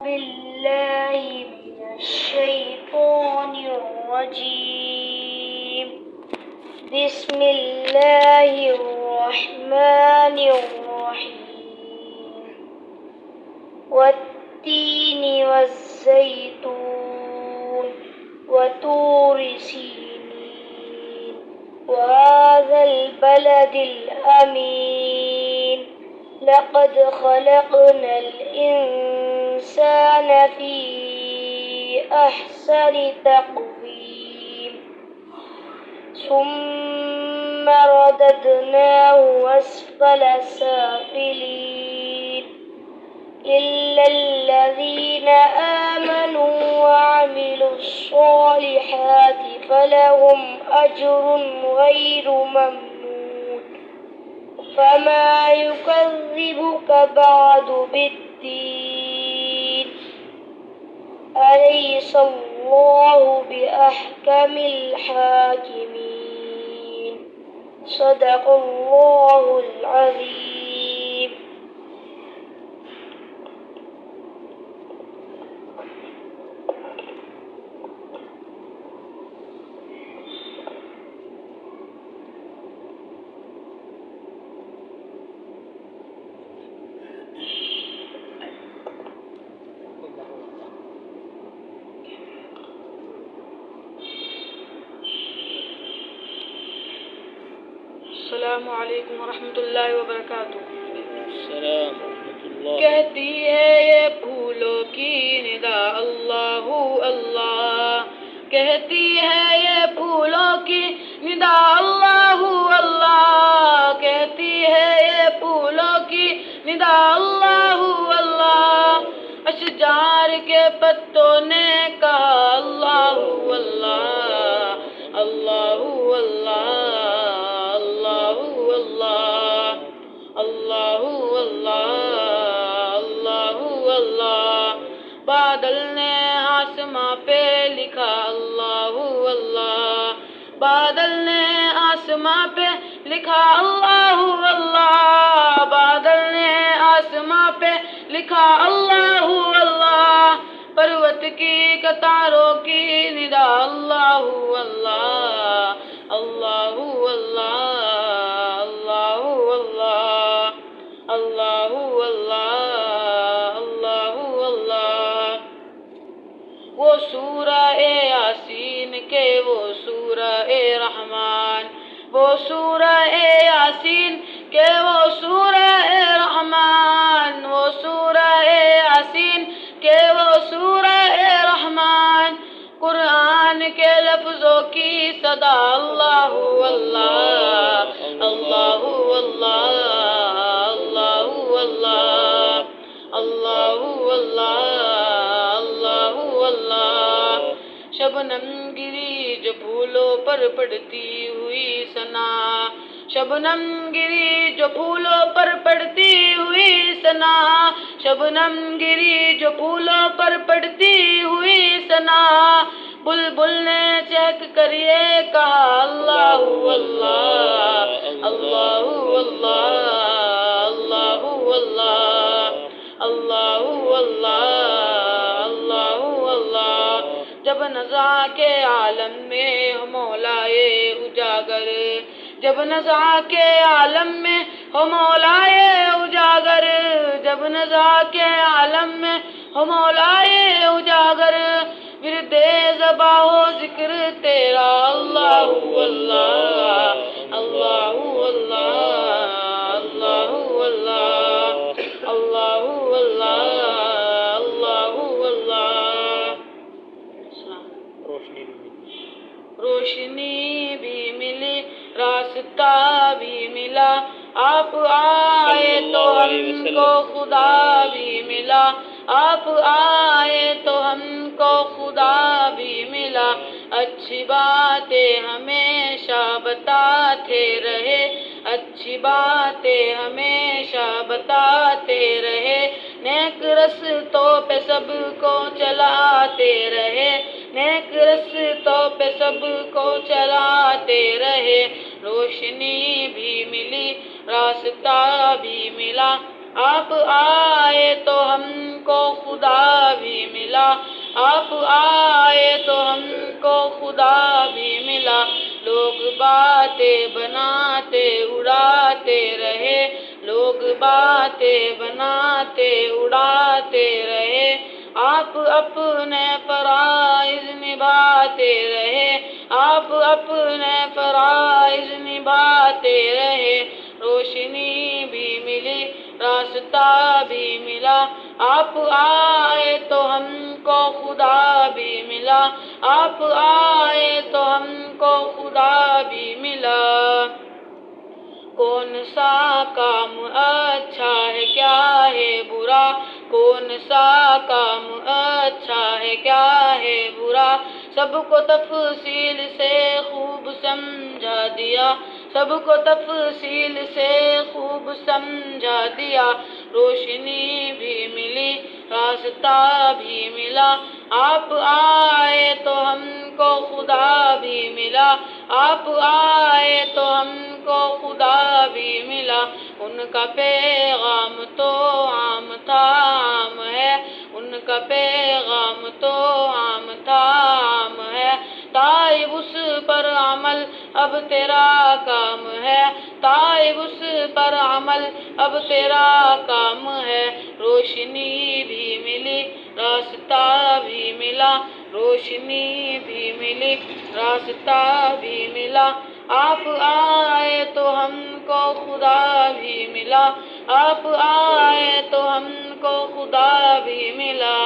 بالله من الشيطان الرجيم. بسم الله الرحمن الرحيم. والتين والزيتون وطور سينين وهذا البلد الأمين. لقد خلقنا الإنسان في أحسن تقويم ثم رددناه أسفل سافلين إلا الذين آمنوا وعملوا الصالحات فلهم أجر غير ممنون. فما يكذبك بعد بالدين. أليس الله بأحكم الحاكمين. صدق الله العظيم. السلام علیکم ورحمۃ اللہ وبرکاتہ۔ السلام ورحمۃ اللہ۔ کہتی ہے یہ پھولوں کی ندا اللہ اللہ، کہتی ہے یہ پھولوں کی ندا اللہ اللہ، کہتی ہے یہ پھولوں کی ندا اللہ اللہ، اشجار کے پتوں نے کہا اللہ اللہ اللہ اللہ اللہ اللہ اللہ۔ بادل نے آسماں پہ لکھا اللہ اللہ، بادل نے آسماں پہ لکھا اللہ اللہ، بادل نے آسماں پہ لکھا اللہ اللہ، پروت کی قطاروں کی ندا اللہ اللہ اللہ اللہ اللہ اللہ اللہ اللہ۔ وہ سورہ یاسین کے وہ سورہ رحمان، وہ سورہ یاسین کے وہ سورہ رحمان، وہ سورہ یاسین کے وہ سورہ رحمان، قرآن کے لفظوں کی صدا اللہ اللہ اللہ اللہ اللہ اللہ اللہ۔ شبنم گری جو پھولوں پر پڑتی ہوئی ثنا، شبنم گری جو پھولوں پر پڑتی ہوئی ثنا، شبنم گری جو پھولوں پر پڑتی ہوئی ثنا، بلبل نے چہک کر یہ کہا اللہ اللہ اللہ اللہ اللہ اللہ اللہ اللہ۔ جب نزا کے عالم میں ہو مولائے اجاگر، جب نزا کے عالم میں ہو مولائے اجاگر، جب نزا کے عالم میں ہو مولائے اجاگر، ورد زباں ہو ذکر تیرا اللہ اللہ اللہ اللہ اللہ اللہ اللہ اللہ اللہ۔ روشنی بھی ملی، راستہ بھی ملا، آپ آئے تو ہم کو خدا بھی ملا، آپ آئے تو ہم کو خدا بھی ملا، اچھی باتیں ہمیشہ بتاتے رہے، اچھی باتیں ہمیشہ بتاتے رہے، نیک رستوں پہ سب کو چلاتے رہے، نیک رستوں پہ سب کو چلاتے رہے، روشنی بھی ملی، راستہ بھی ملا، آپ آئے تو ہم کو خدا بھی ملا، آپ آئے تو ہم کو خدا بھی ملا۔ لوگ باتیں بناتے اڑاتے رہے، لوگ باتیں بناتے اڑاتے رہے، آپ اپنے فرائض نبھاتے رہے، آپ اپنے فرائض نبھاتے رہے۔ روشنی بھی ملی، راستہ بھی ملا، آپ آئے تو ہم کو خدا بھی ملا، آپ آئے تو ہم کو خدا بھی ملا۔ کون سا کام اچھا ہے کیا ہے برا، کون سا کام اچھا ہے کیا ہے برا، سب کو تفصیل سے خوب سمجھا دیا، سب کو تفصیل سے خوب سمجھا دیا۔ روشنی بھی ملی، راستہ بھی ملا، آپ آئے تو ہم کو خدا بھی ملا، آپ آئے تو ہم کو خدا بھی ملا۔ ان کا پیغام تو عام تھا عام ہے، ان کا پیغام تو عام تھا عام ہے، تائب اس پر عمل اب تیرا کام ہے، تائب اس پر عمل اب تیرا کام ہے۔ روشنی بھی ملی، راستہ بھی ملا، روشنی بھی ملی، راستہ بھی ملا، آپ آئے تو ہم کو خدا بھی ملا، آپ آئے تو ہم کو خدا بھی ملا۔